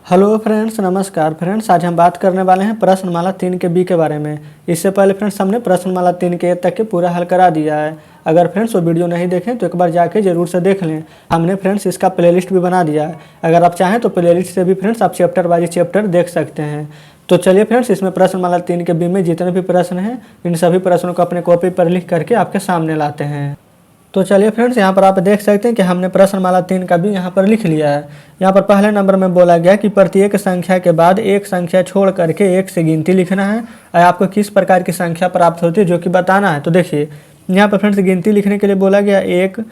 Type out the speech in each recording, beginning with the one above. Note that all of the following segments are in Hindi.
हेलो फ्रेंड्स, नमस्कार फ्रेंड्स। आज हम बात करने वाले हैं प्रश्नमाला 3 के बी के बारे में। इससे पहले फ्रेंड्स हमने प्रश्नमाला 3 के ए तक के पूरा हल करा दिया है। अगर फ्रेंड्स वो वीडियो नहीं देखें तो एक बार जाके जरूर से देख लें। हमने फ्रेंड्स इसका प्लेलिस्ट भी बना दिया है। अगर आप चाहें तो प्लेलिस्ट से भी फ्रेंड्स आप चैप्टर बाई चैप्टर देख सकते हैं। तो चलिए फ्रेंड्स, इसमें प्रश्नमाला 3 के बी में जितने भी प्रश्न हैं इन सभी प्रश्नों को अपने कॉपी पर लिख करके आपके सामने लाते हैं। तो चलिए फ्रेंड्स, यहाँ पर आप देख सकते हैं कि हमने प्रश्नमाला 3 का भी यहाँ पर लिख लिया है। यहाँ पर पहले नंबर में बोला गया कि प्रत्येक संख्या के बाद एक संख्या छोड़ करके एक से गिनती लिखना है और आपको किस प्रकार की संख्या प्राप्त होती है जो कि बताना है। तो देखिए यहाँ पर फ्रेंड्स गिनती लिखने के लिए बोला गया 1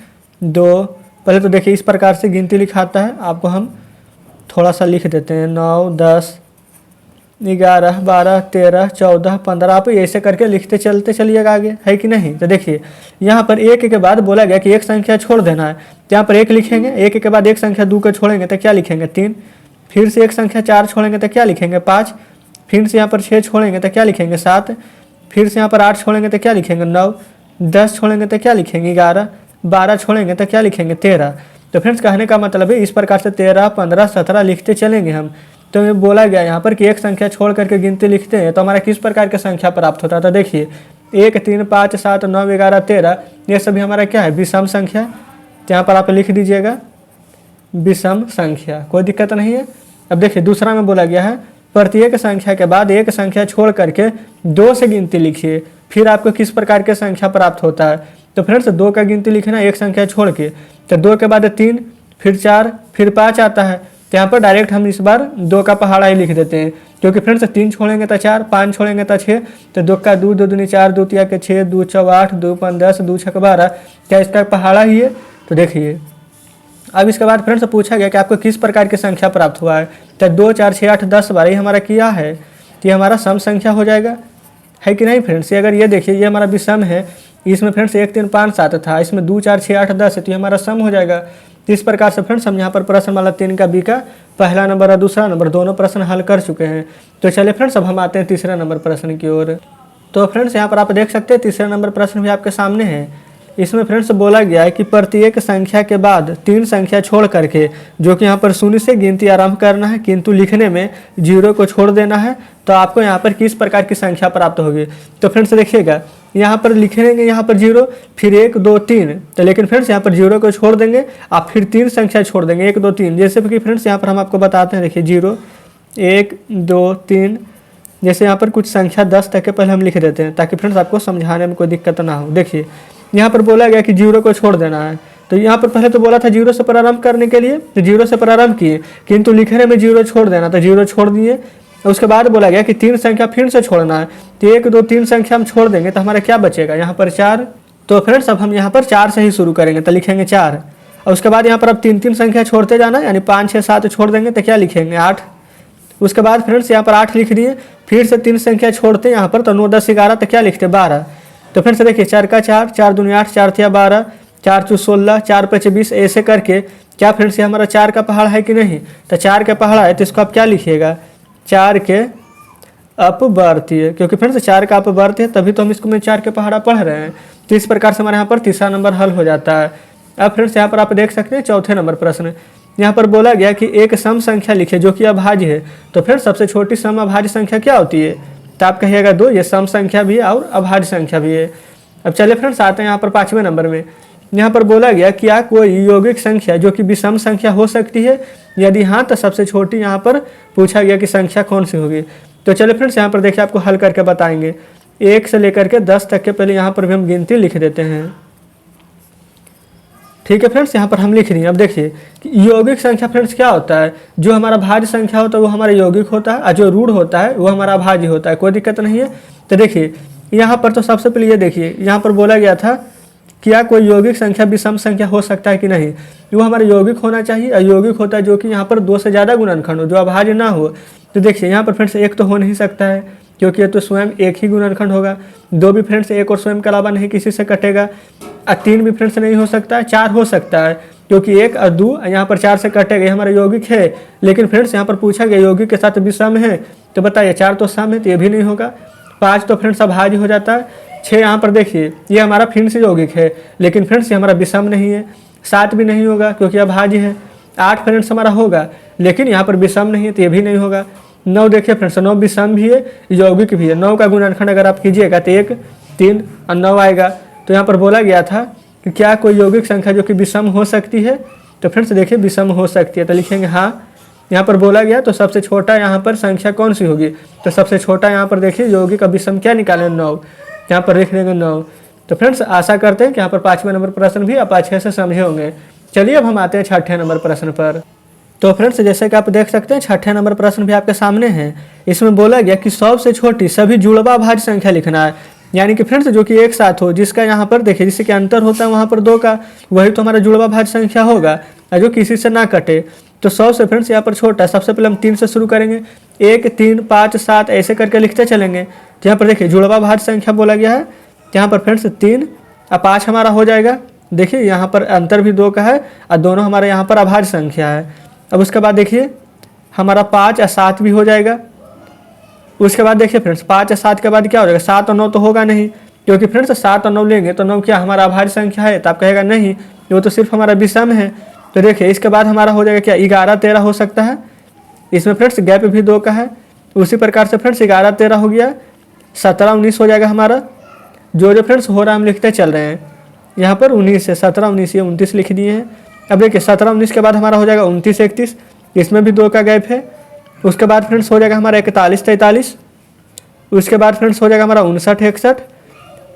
2। पहले तो देखिए इस प्रकार से गिनती लिखाता है। आपको हम थोड़ा सा लिख देते हैं 9 10 11 12 13 14 15। आप ऐसे करके लिखते चलते चलिएगा आगे, है कि नहीं। तो देखिए यहाँ पर एक के बाद बोला गया कि एक संख्या छोड़ देना है। तो यहाँ पर 1 लिखेंगे, 1 के बाद एक संख्या 2 को छोड़ेंगे तो क्या लिखेंगे 3। फिर से एक संख्या 4 छोड़ेंगे तो क्या लिखेंगे 5। फिर से यहाँ पर 6 छोड़ेंगे तो क्या लिखेंगे 7। फिर से यहाँ पर 8 छोड़ेंगे तो क्या लिखेंगे 9। 10 छोड़ेंगे तो क्या लिखेंगे 11। 12 छोड़ेंगे तो क्या लिखेंगे 13। तो फ्रेंड्स कहने का मतलब है इस प्रकार से 13 15 17 लिखते चलेंगे हम। तो ये बोला गया यहाँ पर कि एक संख्या छोड़ करके गिनती लिखते हैं तो हमारा किस प्रकार की संख्या प्राप्त होता है। तो देखिए 1 3 5 7 9 11 13 ये सभी हमारा क्या है विषम संख्या। तो यहाँ पर आप लिख दीजिएगा विषम संख्या, कोई दिक्कत नहीं है। अब देखिए दूसरा में बोला गया है प्रत्येक संख्या के बाद एक संख्या छोड़ करके 2 से गिनती लिखिए, फिर आपको किस प्रकार की संख्या प्राप्त होता है। तो फ्रेंड्स 2 का गिनती लिखना एक संख्या छोड़ के। तो 2 के बाद 3 फिर 4 फिर 5 आता है। तो यहाँ पर डायरेक्ट हम इस बार 2 का पहाड़ा ही लिख देते हैं, क्योंकि फ्रेंड्स 3 छोड़ेंगे तो 4, 5 छोड़ेंगे तो 6। तो 2 का 2 2 दूनी 4 2 तिया के 6 2 4 8 2 5 10 2 6 12। क्या इसका पहाड़ा ही है। तो देखिए अब इसके बाद फ्रेंड्स पूछा गया कि आपको किस प्रकार की संख्या प्राप्त हुआ है। तो 2 4 6 8 10 12 ये हमारा क्या है, तो ये हमारा सम संख्या हो जाएगा, है कि नहीं फ्रेंड्स। अगर ये देखिए ये हमारा विषम है, इसमें फ्रेंड्स 1 3 5 7 था, इसमें 2 4 6 8 10 है, तो ये हमारा सम हो जाएगा। इस प्रकार से फ्रेंड्स हम यहाँ पर प्रश्नमाला 3 का बी का पहला नंबर और दूसरा नंबर दोनों प्रश्न हल कर चुके हैं। तो चलिए फ्रेंड्स अब हम आते हैं तीसरे नंबर प्रश्न की ओर। तो फ्रेंड्स यहाँ पर आप देख सकते हैं तीसरा नंबर प्रश्न भी आपके सामने है। इसमें फ्रेंड्स बोला गया है कि प्रत्येक संख्या के बाद 3 संख्या छोड़ करके, जो कि यहाँ पर 0 से गिनती आरंभ करना है, किंतु लिखने में 0 को छोड़ देना है, तो आपको यहाँ पर किस प्रकार की संख्या प्राप्त होगी। तो फ्रेंड्स देखिएगा यहाँ पर लिखेंगे यहाँ पर 0 फिर 1 2 3। तो लेकिन फ्रेंड्स यहाँ पर 0 को छोड़ देंगे, आप फिर 3 संख्या छोड़ देंगे 1 2 3। जैसे कि फ्रेंड्स यहाँ पर हम आपको बताते हैं, देखिए 0 1 2 3। जैसे यहाँ पर कुछ संख्या 10 तक के पहले हम लिख देते हैं ताकि फ्रेंड्स आपको समझाने में कोई दिक्कत ना हो। देखिए यहाँ पर बोला गया कि 0 को छोड़ देना है। तो यहाँ पर पहले तो बोला था 0 से प्रारंभ करने के लिए, तो 0 से प्रारंभ किए, किंतु लिखने में 0 छोड़ देना, तो 0 छोड़ दिए। उसके बाद बोला गया कि 3 संख्या फिर से छोड़ना है। तो 1 2 3 संख्या हम छोड़ देंगे तो हमारा क्या बचेगा यहाँ पर 4। तो फ्रेंड्स अब हम यहाँ पर 4 से ही शुरू करेंगे, तो लिखेंगे 4। और उसके बाद यहाँ पर अब 3 3 संख्या छोड़ते जाना, यानी 5 6 7 छोड़ देंगे तो क्या लिखेंगे 8। उसके बाद फ्रेंड्स यहाँ पर 8 लिख दिए, फिर से 3 संख्या छोड़ते यहाँ पर, तो 9 10 11, तो क्या लिखते 12। तो फिर से देखिए 4 का 4 4 दूनी 8 4 थिया 12 4 चू 16 4 5 20। ऐसे करके क्या फ्रेंड्स ये हमारा 4 का पहाड़ा है कि नहीं। तो 4 का पहाड़ा है तो इसको आप क्या लिखिएगा 4 के अपवर्तीय, क्योंकि फ्रेंड्स 4 का अपवर्तीय है तभी तो हम इसको में 4 के पहाड़ा पढ़ रहे हैं। तो इस प्रकार से हमारे यहाँ पर तीसरा नंबर हल हो जाता है। अब फ्रेंड्स यहाँ पर आप देख सकते हैं चौथे नंबर प्रश्न। यहाँ पर बोला गया कि एक सम संख्या लिखे जो कि अभाज्य है। तो फ्रेंड्स सबसे छोटी सम अभाज्य संख्या क्या होती है, तो आप कहिएगा 2। ये सम संख्या भी है और अभाज्य संख्या भी है। अब चलिए फ्रेंड्स आते हैं यहाँ पर 5वें नंबर में। यहाँ पर बोला गया क्या कोई यौगिक संख्या जो कि विषम संख्या हो सकती है, यदि हाँ तो सबसे छोटी यहाँ पर पूछा गया कि संख्या कौन सी होगी। तो चलिए फ्रेंड्स यहाँ पर देखिए आपको हल करके बताएंगे। 1 से लेकर के 10 तक के पहले यहाँ पर भी हम गिनती लिख देते हैं। ठीक है फ्रेंड्स, यहाँ पर हम लिख रही हैं। अब देखिए यौगिक संख्या फ्रेंड्स क्या होता है, जो हमारा भाज्य संख्या होता है वो हमारा यौगिक होता है और जो रूढ़ होता है वो हमारा भाज्य होता है, कोई दिक्कत नहीं है। तो देखिए यहाँ पर तो सबसे पहले ये देखिए यहाँ पर बोला गया था क्या कोई यौगिक संख्या विषम संख्या हो सकता है कि नहीं। वो हमारा यौगिक होना चाहिए, अयौगिक होता है जो कि यहाँ पर 2 से ज़्यादा गुणनखंड हो, जो अभाज्य ना हो। तो देखिए यहाँ पर फ्रेंड्स 1 तो हो नहीं सकता है, क्योंकि ये तो स्वयं एक ही गुणनखंड होगा। 2 भी फ्रेंड्स 1 और स्वयं के अलावा नहीं किसी से कटेगा। 3 भी फ्रेंड्स नहीं हो सकता है। 4 हो सकता है, क्योंकि 1 और 2 यहाँ पर 4 से कटेगा, ये हमारा यौगिक है। लेकिन फ्रेंड्स यहाँ पर पूछा गया यौगिक के साथ विषम है, तो बताइए 4 तो सम है तो ये भी नहीं होगा। 5 तो फ्रेंड्स अभाज्य हो जाता है। 6 यहाँ पर देखिए ये हमारा फिर से यौगिक है, लेकिन फ्रेंड्स ये हमारा विषम नहीं है। 7 भी नहीं होगा क्योंकि अभाज्य है। 8 फ्रेंड्स हमारा होगा, लेकिन यहाँ पर विषम नहीं है तो ये भी नहीं होगा। 9 देखिए फ्रेंड्स, 9 विषम भी है, यौगिक भी है। 9 का गुणनखंड अगर आप कीजिएगा तो 1, 3 और 9 आएगा। तो यहाँ पर बोला गया था कि क्या कोई यौगिक संख्या जो कि विषम हो सकती है, तो फ्रेंड्स देखिए विषम हो सकती है, तो लिखेंगे हाँ। यहाँ पर बोला गया तो सबसे छोटा यहाँ पर संख्या कौन सी होगी, तो सबसे छोटा यहाँ पर देखिए यौगिक का विषम क्या निकालें, 9, यहाँ पर लिख देंगे 9। तो फ्रेंड्स आशा करते हैं कि यहाँ पर 5वें नंबर प्रश्न भी आप अच्छे से समझे होंगे। चलिए अब हम आते हैं 6ठे नंबर प्रश्न पर। तो फ्रेंड्स जैसे कि आप देख सकते हैं 6ठे नंबर प्रश्न भी आपके सामने है। इसमें बोला गया कि 100 से छोटी सभी जुड़वा भाज्य संख्या लिखना है, यानी कि फ्रेंड्स जो कि एक साथ हो, जिसका यहाँ पर देखिए जिसके अंतर होता है वहाँ पर 2 का, वही तो हमारा जुड़वा भाज्य संख्या होगा जो किसी से ना कटे। तो 100 से फ्रेंड्स यहाँ पर छोटा, सबसे पहले हम 3 से शुरू करेंगे, 1, 3, 5, 7 ऐसे करके लिखते चलेंगे। तो यहाँ पर देखिए जुड़वा भाज्य संख्या बोला गया है, यहाँ पर फ्रेंड्स 3 और 5 हमारा हो जाएगा। देखिए यहाँ पर अंतर भी 2 का है और दोनों हमारे यहाँ पर अभाज्य संख्या है। अब उसके बाद देखिए हमारा 5 और 7 भी हो जाएगा। उसके बाद देखिए फ्रेंड्स 5 और 7 के बाद क्या हो जाएगा, 7 और 9 तो होगा नहीं, क्योंकि फ्रेंड्स 7 और 9 लेंगे तो 9 क्या हमारा अभाज्य संख्या है, तो आप कहेगा नहीं वो तो सिर्फ हमारा विषम है। तो देखिए इसके बाद हमारा हो जाएगा क्या, 11, 13 हो सकता है। इसमें फ्रेंड्स गैप भी 2 का है। उसी प्रकार से फ्रेंड्स 11, 13 हो गया, 17, 19 हो जाएगा हमारा। जो फ्रेंड्स हो रहा है हम लिखते चल रहे हैं, यहाँ पर 19 से 17, 19 ये 29 लिख दिए हैं। अब देखिए 17, 19 के बाद हमारा हो जाएगा 29, 31, इसमें भी 2 का गैप है। उसके बाद फ्रेंड्स हो जाएगा हमारा 41, 43। उसके बाद फ्रेंड्स हो जाएगा हमारा 59, 61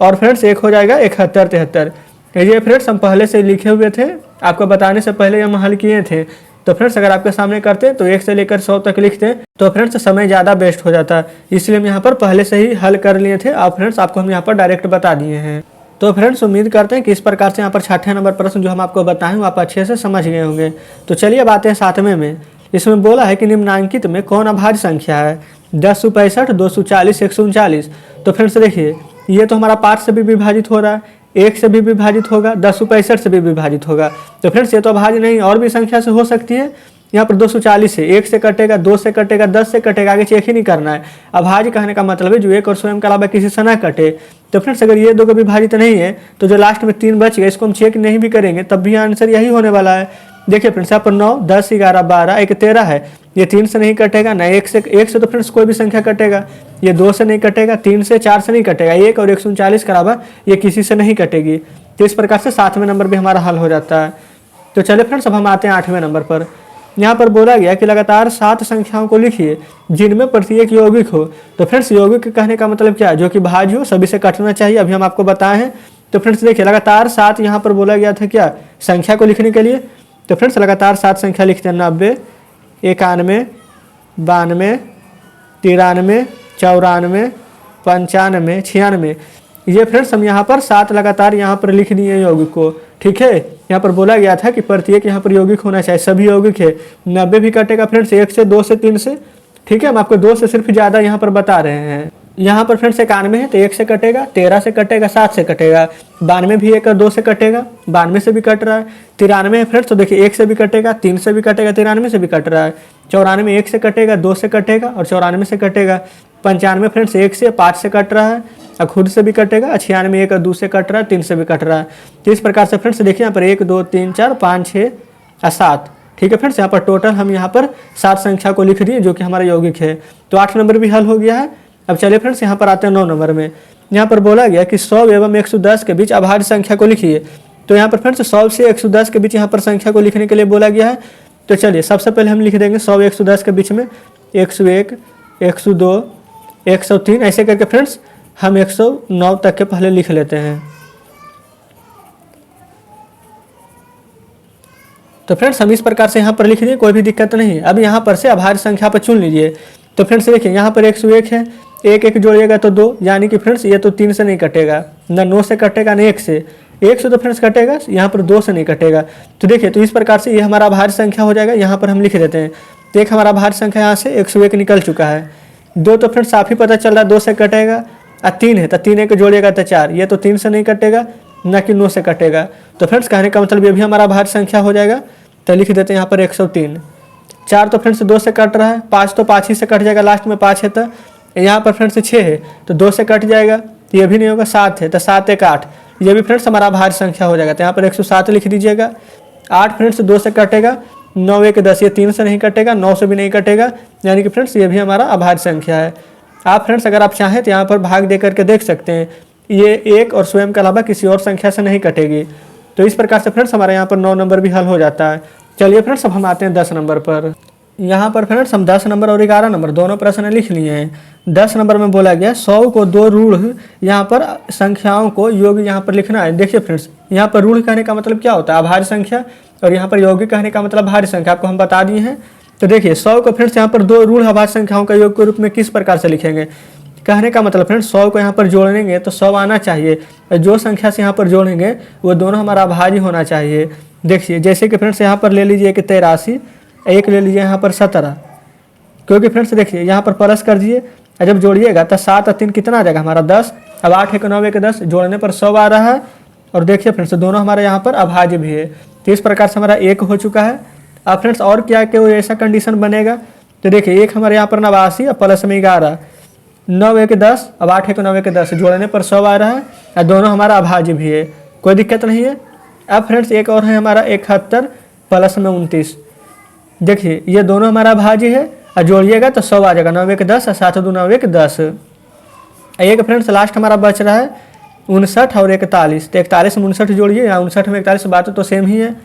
और फ्रेंड्स एक हो जाएगा 71, 73। ये फ्रेंड्स हम पहले से लिखे हुए थे, आपको बताने से पहले हम हल किए थे। तो फ्रेंड्स अगर आपके सामने करते तो 1 से लेकर 100 तक लिखते तो फ्रेंड्स समय ज़्यादा बेस्ट हो जाता, इसलिए हम यहाँ पर पहले से ही हल कर लिए थे। अब फ्रेंड्स आपको हम यहाँ पर डायरेक्ट बता दिए हैं। तो फ्रेंड्स उम्मीद करते हैं कि इस प्रकार से यहाँ पर 6ठे नंबर प्रश्न जो हम आपको बताएं वो आप अच्छे से समझ गए होंगे। तो चलिए अब आते हैं 7वें में। इसमें बोला है कि निम्नांकित में कौन अभाज्य संख्या है, 1065, 240, 139। तो फ्रेंड्स देखिए ये तो हमारा 5 से भी विभाजित हो रहा है, 1 से भी विभाजित होगा, 1065 से भी विभाजित होगा। तो फ्रेंड्स ये तो अभाज्य नहीं और भी संख्या से हो सकती है। यहाँ पर 240 है, 1 से कटेगा, 2 से कटेगा, 10 से कटेगा, आगे चेक ही नहीं करना है। अभाज्य कहने का मतलब है जो एक और स्वयं के अलावा किसी से ना कटे। तो फ्रेंड्स अगर ये 2 का विभाजित नहीं है तो जो लास्ट में 3 बच गया इसको हम चेक नहीं भी करेंगे तब भी आंसर यही होने वाला है। देखिए फ्रेंड्स यहाँ पर 9, 10, 11, 12, एक 13 है, ये 3 से नहीं कटेगा ना, 1 से तो फ्रेंड्स कोई भी संख्या कटेगा, ये 2 से नहीं कटेगा, 3 से 4 से नहीं कटेगा, 1 और 139 के अलावा ये किसी से नहीं कटेगी। तो इस प्रकार से 7वें नंबर भी हमारा हल हो जाता है। तो चलिए फ्रेंड्स अब हम आते हैं 8वें नंबर पर। यहाँ पर बोला गया कि लगातार 7 संख्याओं को लिखिए जिनमें प्रत्येक यौगिक हो। तो फ्रेंड्स यौगिक कहने का मतलब क्या है, जो कि भाज्य हो, सभी से कटना चाहिए, अभी हम आपको बताए हैं। तो फ्रेंड्स देखिए लगातार 7 यहाँ पर बोला गया था क्या, संख्या को लिखने के लिए। तो फ्रेंड्स लगातार 7 संख्या लिखते हैं, 90, 91, 92, 93, 94, 95, 96। ये फ्रेंड्स हम यहाँ पर 7 लगातार यहाँ पर लिख दिए यौगिक को, ठीक है। यहाँ पर बोला गया था कि प्रत्येक यहाँ पर यौगिक होना चाहिए, सभी यौगिक है। 90 भी कटेगा फ्रेंड्स 1 से, 2 से, 3 से, ठीक है। हम आपको 2 से सिर्फ ज़्यादा यहाँ पर बता रहे हैं। यहाँ पर फ्रेंड्स 91 है तो 1 से कटेगा, 13 से कटेगा, 7 से कटेगा, 92 भी 1 और 2 से कटेगा, 92 से भी कट रहा है। 93 है फ्रेंड्स तो देखिए 1 से भी कटेगा, 3 से भी कटेगा, 93 से भी कट रहा है। 94 1 से कटेगा, 2 से कटेगा और 94 से कटेगा। 95 फ्रेंड्स 1 से, 5 से कट रहा है और खुद से भी कटेगा। 96 1 और 2 से कट रहा है, 3 से भी कट रहा है। तो इस प्रकार से फ्रेंड्स देखिए यहाँ पर 1, 2, 3, 4, 5, 6 और 7, ठीक है फ्रेंड्स। यहाँ पर टोटल हम यहाँ पर 7 संख्या को लिख दिए जो कि हमारा यौगिक है। तो 8 नंबर भी हल हो गया है। अब चलिए फ्रेंड्स यहाँ पर आते हैं 9 नंबर में। यहाँ पर बोला गया कि 100 एवं 110 के बीच अभाज्य संख्या को लिखिए। तो यहाँ पर फ्रेंड्स 100 से 110 के बीच यहाँ पर संख्या को लिखने के लिए बोला गया है। तो चलिए सबसे पहले हम लिख देंगे 100 110 के बीच में 101, 102, 103 ऐसे करके फ्रेंड्स हम 109 तक के पहले लिख लेते हैं। तो फ्रेंड्स हम इस प्रकार से यहाँ पर लिख दिए, कोई भी दिक्कत नहीं है। अब यहाँ पर से अभाज्य संख्या पर चुन लीजिए। तो फ्रेंड्स देखिए यहाँ पर 101 है, 1 1 जोड़िएगा तो 2, यानी कि फ्रेंड्स ये तो 3 से नहीं कटेगा, ना 9 से कटेगा ना 1 से। 1 से तो फ्रेंड्स कटेगा, यहाँ पर 2 से नहीं कटेगा। तो देखिए तो इस प्रकार से ये हमारा अभाज्य संख्या हो जाएगा। यहाँ पर हम लिख देते हैं। तो एक हमारा अभाज्य संख्या यहाँ से 101 निकल चुका है। 2 तो फ्रेंड्स साफ ही पता चल रहा है 2 से कटेगा, और 3 है तो 3 1 जोड़िएगा तो 4, ये तो 3 से नहीं कटेगा ना कि 9 से कटेगा। तो फ्रेंड्स कहने का मतलब ये भी हमारा अभाज्य संख्या हो जाएगा। तो लिख देते हैं यहाँ पर 103। 4 तो फ्रेंड्स 2 से कट रहा है, 5 तो 5 ही से कट जाएगा, लास्ट में 5 है। तो यहाँ पर फ्रेंड्स 6 है तो 2 से कट जाएगा, तो ये भी नहीं होगा। 7 है तो 7 1 8, ये भी फ्रेंड्स हमारा अभाज्य संख्या हो जाएगा। तो यहाँ पर 107 लिख दीजिएगा। 8 फ्रेंड्स 2 से कटेगा, 9 1 10, ये 3 से नहीं कटेगा, 9 से भी नहीं कटेगा, यानी कि फ्रेंड्स ये भी हमारा अभाज्य संख्या है। आप फ्रेंड्स अगर आप चाहें तो यहाँ पर भाग दे करके देख सकते हैं, ये 1 और स्वयं के अलावा किसी और संख्या से नहीं कटेगी। तो इस प्रकार से फ्रेंड्स हमारे यहाँ पर 9 नंबर भी हल हो जाता है। चलिए फ्रेंड्स अब हम आते हैं 10 नंबर पर। यहाँ पर फ्रेंड्स हम 10 नंबर और 11 नंबर दोनों प्रश्न लिख लिए हैं। 10 नंबर में बोला गया 100 को 2 रूढ़ यहाँ पर संख्याओं को योग यहाँ पर लिखना है। देखिए फ्रेंड्स, यहाँ पर रूढ़ कहने का मतलब क्या होता है, अभाज्य संख्या, और यहाँ पर यौगिक कहने का मतलब भाज्य संख्या, आपको हम बता दिए हैं। तो देखिए 100 को फ्रेंड्स यहाँ पर 2 रूढ़ अभाज्य संख्याओं का योग के रूप में किस प्रकार से लिखेंगे। कहने का मतलब फ्रेंड्स 100 को यहाँ पर जोड़ेंगे तो 100 आना चाहिए, जो संख्या से यहाँ पर जोड़ेंगे वो दोनों हमारा अभाज्य होना चाहिए। देखिए जैसे कि फ्रेंड्स यहाँ पर ले लीजिए कि 83, एक ले लीजिए यहाँ पर 17, क्योंकि फ्रेंड्स देखिए यहाँ पर प्लस कर दिए, जब जोड़िएगा तो 7 और 3 कितना आ जाएगा हमारा 10। अब 8 1 9 1 10, जोड़ने पर 100 आ रहा है। और देखिए फ्रेंड्स दोनों हमारे यहाँ पर अभाज्य भी है। तो इस प्रकार से हमारा 1 हो चुका है। अब फ्रेंड्स और क्या कि वो ऐसा कंडीशन बनेगा, तो देखिए 1 हमारे यहाँ पर 89 और प्लस में 11, 9 1 10, अब 8 1 9 1 10, जोड़ने पर 100 आ रहा है और दोनों हमारा अभाज्य भी है, कोई दिक्कत नहीं है। अब फ्रेंड्स एक और है हमारा 71 प्लस में 29, देखिए ये दोनों हमारा अभाज्य है और जोड़िएगा तो 100 आ जाएगा, 9 1 10 और 7 2 9 1 10। एक फ्रेंड्स लास्ट हमारा बच रहा है 59 और 41, तो 41 में 59 जोड़िए या 59 में 41, बात तो सेम ही है।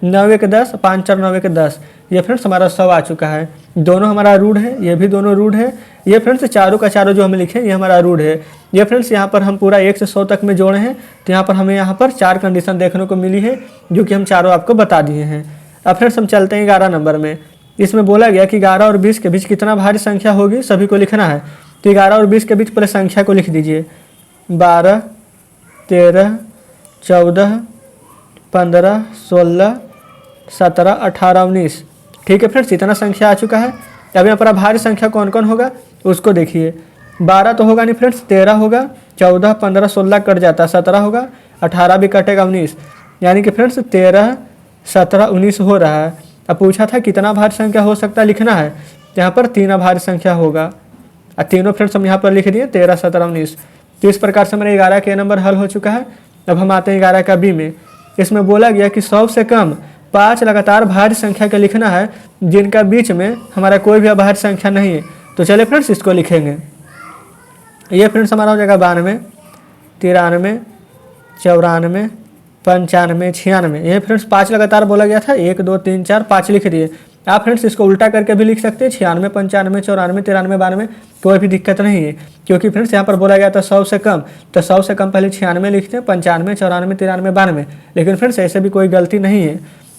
9 1 10, 5 4 9 1 10, ये फ्रेंड्स हमारा 100 आ चुका है। दोनों हमारा रूढ़ है, ये भी दोनों रूढ़ है। ये फ्रेंड्स चारों का चारों जो हम लिखे ये हमारा रूढ़ है। ये फ्रेंड्स यहाँ पर हम पूरा 1 से 100 तक में जोड़े हैं, तो यहाँ पर हमें यहाँ पर 4 कंडीशन देखने को मिली है, जो कि हम चारों आपको बता दिए हैं। अब फ्रेंड्स हम चलते हैं 11 नंबर में। इसमें बोला गया कि 11 और 20 के बीच कितना भाज्य संख्या होगी, सभी को लिखना है। तो 11 और 20 के बीच पहले संख्या को लिख दीजिए, 12 13 14 15 16 17 18 19। ठीक है फ्रेंड्स, इतना संख्या आ चुका है। अब यहाँ पर भाज्य संख्या कौन कौन होगा उसको देखिए। 12 तो होगा नहीं फ्रेंड्स, 13 होगा, 14 15 16 कट जाता है, 17 होगा, 18 भी कटेगा, 19, यानी कि फ्रेंड्स 13 17 19 हो रहा है। अब पूछा था कितना भाज्य संख्या हो सकता है, लिखना है, तो यहाँ पर 3 अभाज्य संख्या होगा और तीनों फ्रेंड्स हम यहाँ पर लिख दिए 13 17 19। तो इस प्रकार से मेरा 11 का नंबर हल हो चुका है। अब हम आते हैं 11 का बी में। इसमें बोला गया कि 100 से कम 5 लगातार भाज्य संख्या का लिखना है जिनका बीच में हमारा कोई भी अभाज्य संख्या नहीं है। तो चलिए फ्रेंड्स इसको लिखेंगे। ये फ्रेंड्स हमारा हो जाएगा 92 93 94 95 96। ये फ्रेंड्स 5 लगातार बोला गया था, 1 2 3 4 5 लिख दिए। आप फ्रेंड्स इसको उल्टा करके भी लिख सकते हैं, 96 95 94 93 92, कोई भी दिक्कत नहीं है, क्योंकि फ्रेंड्स यहाँ पर बोला गया था 100 से कम, तो 100 से कम पहले 96 लिखते हैं, 95 94 93 92। लेकिन फ्रेंड्स ऐसे भी कोई गलती नहीं है।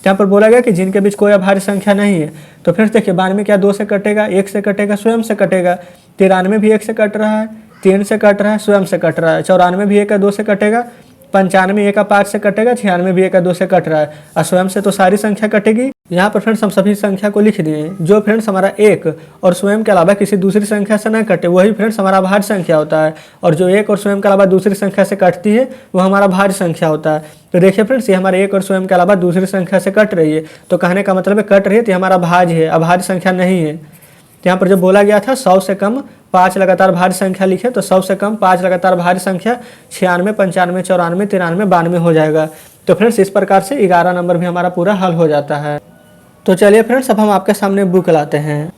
यहाँ पर बोला गया कि जिनके बीच कोई अभाज्य संख्या नहीं है। तो फ्रेंड्स देखिए 92 क्या 2 से कटेगा, 1 से कटेगा, स्वयं से कटेगा। 93 भी 1 से कट रहा है, 3 से कट रहा है, स्वयं से कट रहा है। 94 भी 1 का 2 से कटेगा, 95 1 का 5 से कटेगा, 96 भी 1 का 2 से कट रहा है और स्वयं से तो सारी संख्या कटेगी। यहाँ पर फ्रेंड्स हम सभी संख्या को लिख दिए। जो फ्रेंड्स हमारा 1 और स्वयं के अलावा किसी दूसरी संख्या से न कटे वही फ्रेंड्स हमारा भाज्य संख्या होता है, और जो 1 और स्वयं के अलावा दूसरी संख्या से कटती है वो हमारा भाज्य संख्या होता है। तो देखिए फ्रेंड्स ये हमारे 1 और स्वयं के अलावा दूसरी संख्या से कट रही है, तो कहने का मतलब है कट रही है तो हमारा भाज्य है, अभाज्य संख्या नहीं है। तो यहाँ पर जब बोला गया था 100 से कम 5 लगातार भाज्य संख्या लिखे, तो 100 से कम 5 लगातार भाज्य संख्या 96 95 94 93 92 हो जाएगा। तो फ्रेंड्स इस प्रकार से 11 नंबर भी हमारा पूरा हल हो जाता है। तो चलिए फ्रेंड्स अब हम आपके सामने बुक लाते हैं।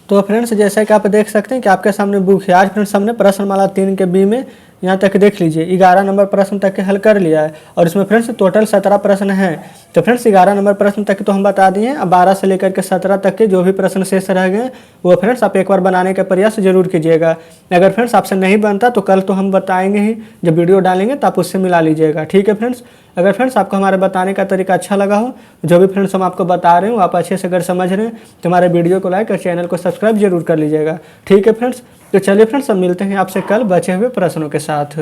तो फ्रेंड्स जैसा कि आप देख सकते हैं कि आपके सामने बुक है। आज फ्रेंड्स हमने प्रश्नमाला 3 के बी में यहाँ तक देख लीजिए 11 नंबर प्रश्न तक के हल कर लिया है, और इसमें फ्रेंड्स टोटल 17 प्रश्न हैं। तो फ्रेंड्स 11 नंबर प्रश्न तक तो हम बता दिए हैं। अब 12 से लेकर के 17 तक के जो भी प्रश्न शेष रह गए वो फ्रेंड्स आप एक बार बनाने का प्रयास जरूर कीजिएगा। अगर फ्रेंड्स आपसे नहीं बनता तो कल तो हम बताएंगे ही, जब वीडियो डालेंगे तो आप उससे मिला लीजिएगा। ठीक है फ्रेंड्स, अगर फ्रेंड्स आपको हमारे बताने का तरीका अच्छा लगा हो, जो भी फ्रेंड्स हम आपको बता रहे हो आप अच्छे से अगर समझ रहे हैं, तो हमारे वीडियो को लाइक और चैनल को सब्सक्राइब जरूर कर लीजिएगा। ठीक है फ्रेंड्स, तो चलिए फ्रेंड्स अब मिलते हैं आपसे कल बचे हुए प्रश्नों के साथ।